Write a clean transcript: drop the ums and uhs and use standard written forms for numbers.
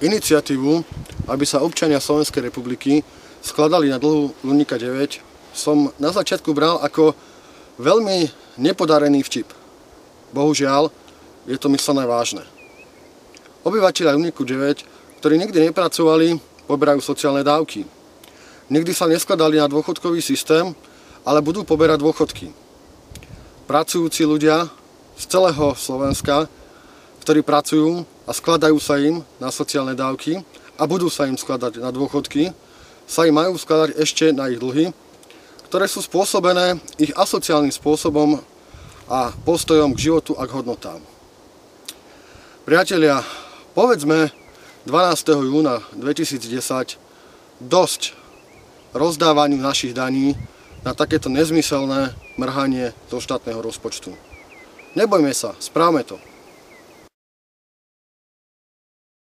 Iniciatívu, aby sa občania Slovenskej republiky skladali na dlhu Luníka 9, som na začiatku bral ako veľmi nepodarený vtip. Bohužiaľ, je to myslené vážne. Obyvatelia Luníku 9, ktorí nikdy nepracovali, poberajú sociálne dávky. Nikdy sa neskladali na dôchodkový systém, ale budú poberať dôchodky. Pracujúci ľudia z celého Slovenska, ktorí pracujú a skladajú sa im na sociálne dávky a budú sa im skladať na dôchodky, sa im majú skladať ešte na ich dlhy, ktoré sú spôsobené ich asociálnym spôsobom a postojom k životu a k hodnotám. Priatelia, povedzme 12. júna 2010 dosť rozdávaniu našich daní na takéto nezmyselné mrhanie do štátneho rozpočtu. Nebojme sa, správme to.